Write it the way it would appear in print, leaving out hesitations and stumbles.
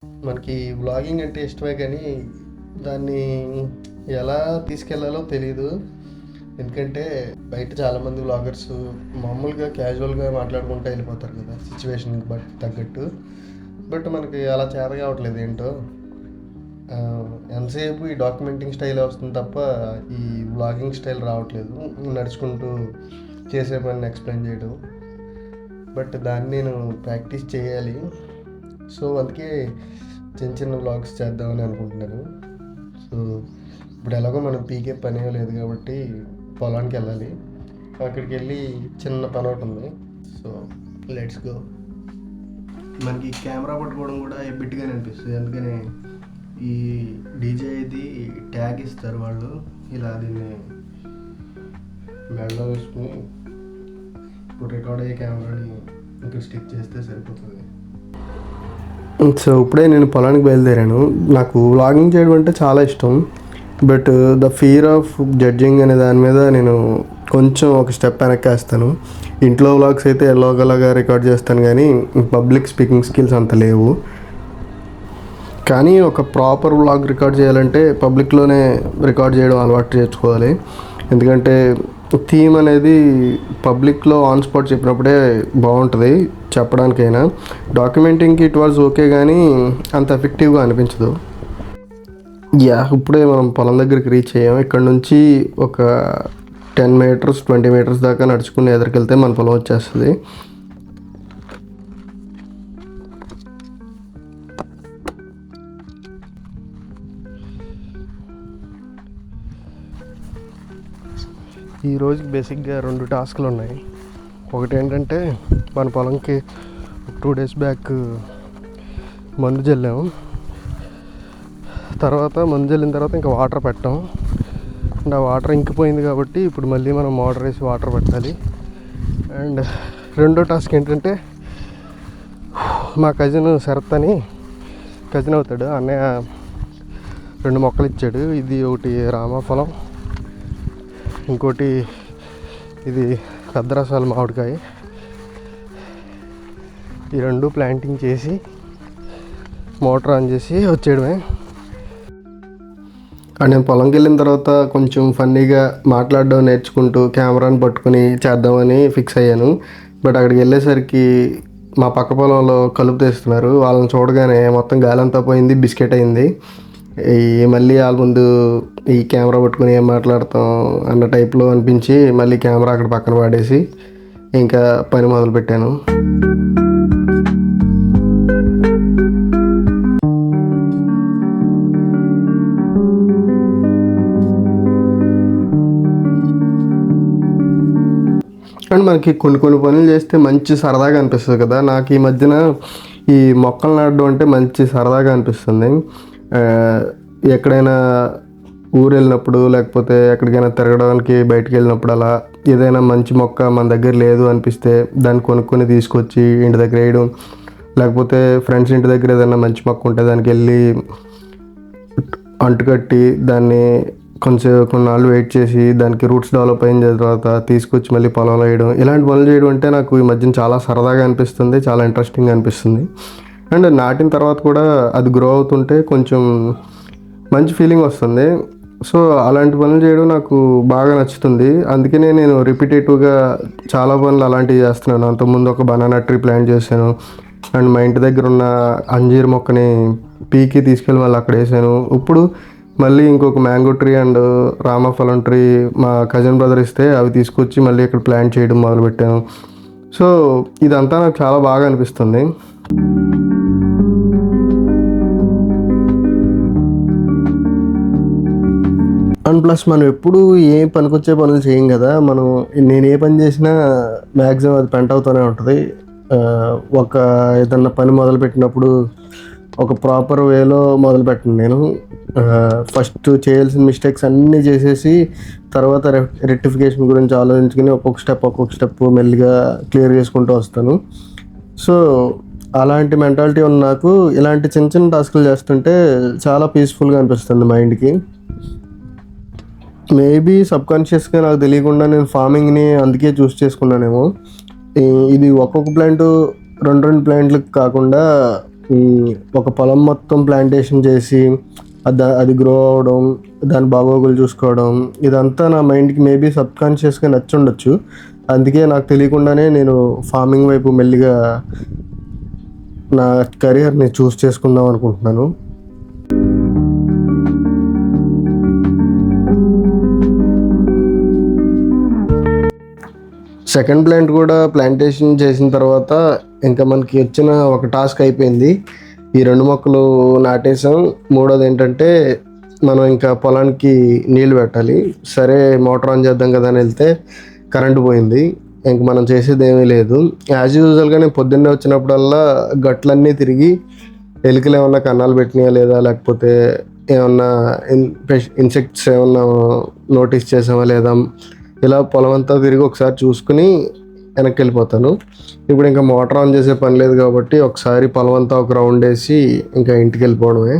మనకి వ్లాగింగ్ అంటే ఇష్టమే కానీ దాన్ని ఎలా తీసుకెళ్లాలో తెలీదు. ఎందుకంటే బయట చాలామంది వ్లాగర్స్ మామూలుగా క్యాజువల్గా మాట్లాడుకుంటూ వెళ్ళిపోతారు కదా సిచ్యువేషన్కి బట్టి తగ్గట్టు. బట్ మనకి అలా చేత కావట్లేదు ఏంటో. ఎంతసేపు ఈ డాక్యుమెంటింగ్ స్టైల్ వస్తుంది తప్ప ఈ వ్లాగింగ్ స్టైల్ రావట్లేదు. నడుచుకుంటూ చేసే పని ఎక్స్ప్లెయిన్ చేయడం. బట్ దాన్ని నేను ప్రాక్టీస్ చేయాలి. సో అందుకే చిన్న చిన్న వ్లాగ్స్ చేద్దామని అనుకుంటున్నాను. సో ఇప్పుడు ఎలాగో మనం పీకే పని లేదు కాబట్టి పొలానికి వెళ్ళాలి. అక్కడికి వెళ్ళి చిన్న పని ఒకటి ఉంది. So let's go. మనకి కెమెరా పట్టుకోవడం కూడా ఎబ్బిట్గానే అనిపిస్తుంది. అందుకనే ఈ డీజే ఇది ట్యాగ్ ఇస్తారు వాళ్ళు, ఇలా దీన్ని మెడలో వేసుకుని ఇప్పుడు రికార్డ్ అయ్యే కెమెరాని ఇంకా స్టిక్ చేస్తే సరిపోతుంది. సో ఇప్పుడే నేను పొలానికి బయలుదేరాను. నాకు వ్లాగింగ్ చేయడం అంటే చాలా ఇష్టం. But the fear of judging అనే దాని మీద నేను కొంచెం ఒక స్టెప్ వెనక్కి వేస్తాను. ఇంట్లో వ్లాగ్స్ అయితే ఎలాగోలాగా రికార్డ్ చేస్తాను కానీ పబ్లిక్ స్పీకింగ్ స్కిల్స్ అంత లేవు. కానీ ఒక ప్రాపర్ వ్లాగ్ రికార్డ్ చేయాలంటే పబ్లిక్లోనే రికార్డ్ చేయడం అలవాటు చేసుకోవాలి. ఎందుకంటే థీమ్ అనేది పబ్లిక్లో ఆన్ స్పాట్ చెప్పినప్పుడే బాగుంటుంది చెప్పడానికైనా. డాక్యుమెంటింగ్కి ఇట్ వాజ్ ఓకే కానీ అంత ఎఫెక్టివ్గా అనిపించదు. ఇప్పుడే మనం పొలం దగ్గరికి రీచ్ అయ్యాం. ఇక్కడ నుంచి ఒక 10 మీటర్స్ 20 మీటర్స్ దాకా నడుచుకుని ఎదురుకెళ్తే మన పొలం వచ్చేస్తుంది. ఈ రోజుకి బేసిక్గా 2 టాస్క్లు ఉన్నాయి. ఒకటి ఏంటంటే మన పొలంకి 2 days బ్యాక్ మందు జల్లాము. మందు జల్లిన తర్వాత ఇంకా వాటర్ పెట్టాం. అండ్ ఆ వాటర్ ఇంకిపోయింది కాబట్టి ఇప్పుడు మళ్ళీ మనం మోటార్ వేసి వాటర్ పెట్టాలి. అండ్ రెండో టాస్క్ ఏంటంటే మా కజిన్ శరత్ అని కజిన్ అవుతాడు, అన్నయ్య 2 మొక్కలు ఇచ్చాడు. ఇది ఒకటి రామఫలం, ఇంకోటి ఇది పెద్దరసాల మామిడికాయ. ఈ 2 ప్లాంటింగ్ చేసి మోటార్ ఆన్ చేసి వచ్చేయడమే. అండ్ నేను పొలంకి వెళ్ళిన తర్వాత కొంచెం ఫన్నీగా మాట్లాడడం నేర్చుకుంటూ కెమెరాని పట్టుకుని చేద్దామని ఫిక్స్ అయ్యాను. బట్ అక్కడికి వెళ్ళేసరికి మా పక్క పొలంలో కలుపు తీస్తున్నారు. వాళ్ళని చూడగానే మొత్తం గాలంతా పోయింది, బిస్కెట్ అయింది. మళ్ళీ వాళ్ళ ముందు ఈ కెమెరా పట్టుకుని ఏం మాట్లాడతాం అన్న టైప్లో అనిపించి మళ్ళీ కెమెరా అక్కడ పక్కన పడేసి ఇంకా పని మొదలుపెట్టాను. అండ్ మనకి కొన్ని పనులు చేస్తే మంచి సరదాగా అనిపిస్తుంది కదా. నాకు ఈ మధ్యన ఈ మొక్కలు నాటడం అంటే మంచి సరదాగా అనిపిస్తుంది. ఎక్కడైనా ఊరు వెళ్ళినప్పుడు లేకపోతే ఎక్కడికైనా తిరగడానికి బయటకు వెళ్ళినప్పుడు అలా ఏదైనా మంచి మొక్క మన దగ్గర లేదు అనిపిస్తే దాన్ని కొనుక్కొని తీసుకొచ్చి ఇంటి దగ్గర వేయడం, లేకపోతే ఫ్రెండ్స్ ఇంటి దగ్గర ఏదైనా మంచి మొక్క ఉంటే దానికి వెళ్ళి అంటుకట్టి దాన్ని కొన్నాళ్ళు వెయిట్ చేసి దానికి రూట్స్ డెవలప్ అయిన తర్వాత తీసుకొచ్చి మళ్ళీ పొలంలో వేయడం, ఇలాంటి పనులు చేయడం అంటే నాకు ఈ మధ్యన చాలా సరదాగా అనిపిస్తుంది, చాలా ఇంట్రెస్టింగ్గా అనిపిస్తుంది. అండ్ నాటిన తర్వాత కూడా అది గ్రో అవుతుంటే కొంచెం మంచి ఫీలింగ్ వస్తుంది. సో అలాంటి పనులు చేయడం నాకు బాగా నచ్చుతుంది. అందుకనే నేను రిపిటేటివ్గా చాలా పనులు అలాంటివి చేస్తున్నాను. అంతకుముందు ఒక బనానా ట్రీ ప్లాంట్ చేశాను. అండ్ మా ఇంటి దగ్గర ఉన్న అంజీర్ మొక్కని పీకి తీసుకెళ్ళి మళ్ళీ అక్కడ వేసాను. ఇప్పుడు మళ్ళీ ఇంకొక మ్యాంగో ట్రీ అండ్ రామఫలం ట్రీ మా కజిన్ బ్రదర్ ఇస్తే అవి తీసుకొచ్చి మళ్ళీ ఇక్కడ ప్లాంట్ చేయడం మొదలుపెట్టాను. సో ఇదంతా నాకు చాలా బాగా అనిపిస్తుంది. అండ్ ప్లస్ మనం ఎప్పుడు ఏ పనికొచ్చే పనులు చేయం కదా. నేను ఏ పని చేసినా మ్యాక్సిమం అది పెంట్ అవుతూనే ఉంటుంది. ఏదన్నా పని మొదలుపెట్టినప్పుడు ఒక ప్రాపర్ వేలో మొదలుపెట్టను నేను. ఫస్ట్ చేయాల్సిన మిస్టేక్స్ అన్నీ చేసేసి తర్వాత రెక్టిఫికేషన్ గురించి ఆలోచించుకుని ఒక్కొక్క స్టెప్ మెల్లిగా క్లియర్ చేసుకుంటూ వస్తాను. సో అలాంటి మెంటాలిటీ ఉన్న నాకు ఇలాంటి చిన్న టాస్కులు చేస్తుంటే చాలా పీస్ఫుల్గా అనిపిస్తుంది మైండ్కి. మేబీ సబ్కాన్షియస్గా నాకు తెలియకుండా నేను ఫార్మింగ్ని అందుకే చూస్ చేసుకున్నానేమో. ఇది ఒక్కొక్క ప్లాంట్ 2 ప్లాంట్లకు కాకుండా ఒక పొలం మొత్తం ప్లాంటేషన్ చేసి అది గ్రో అవడం, దాని బాగోగులు చూసుకోవడం, ఇదంతా నా మైండ్కి మేబీ సబ్కాన్షియస్గా నచ్చుండొచ్చు. అందుకే నాకు తెలియకుండానే నేను ఫార్మింగ్ వైపు మెల్లిగా నా కెరియర్ని చూస్ చేసుకుందాం అనుకుంటున్నాను. సెకండ్ ప్లాంట్ కూడా ప్లాంటేషన్ చేసిన తర్వాత ఇంకా మనకి వచ్చిన ఒక టాస్క్ అయిపోయింది. ఈ 2 మొక్కలు నాటేసాం. మూడోది ఏంటంటే మనం ఇంకా పొలానికి నీళ్ళు పెట్టాలి. సరే మోటార్ ఆన్ చేద్దాం కదా అని వెళ్తే కరెంటు పోయింది. ఇంక మనం చేసేది ఏమీ లేదు. యాజ్ యూజువల్గా నేను పొద్దున్నే వచ్చినప్పుడల్లా గట్లన్నీ తిరిగి ఎలుకలు ఏమన్నా కన్నాలు పెట్టినాయా లేదా, లేకపోతే ఏమన్నా ఇన్సెక్ట్స్ ఏమన్నా నోటీస్ చేసామా లేదా, ఇలా పొలం అంతా తిరిగి ఒకసారి చూసుకుని వెనక్కి వెళ్ళిపోతాను. ఇప్పుడు ఇంకా మోటార్ ఆన్ చేసే పని లేదు కాబట్టి ఒకసారి పొలం అంతా ఒక రౌండ్ వేసి ఇంకా ఇంటికి వెళ్ళిపోవడమే.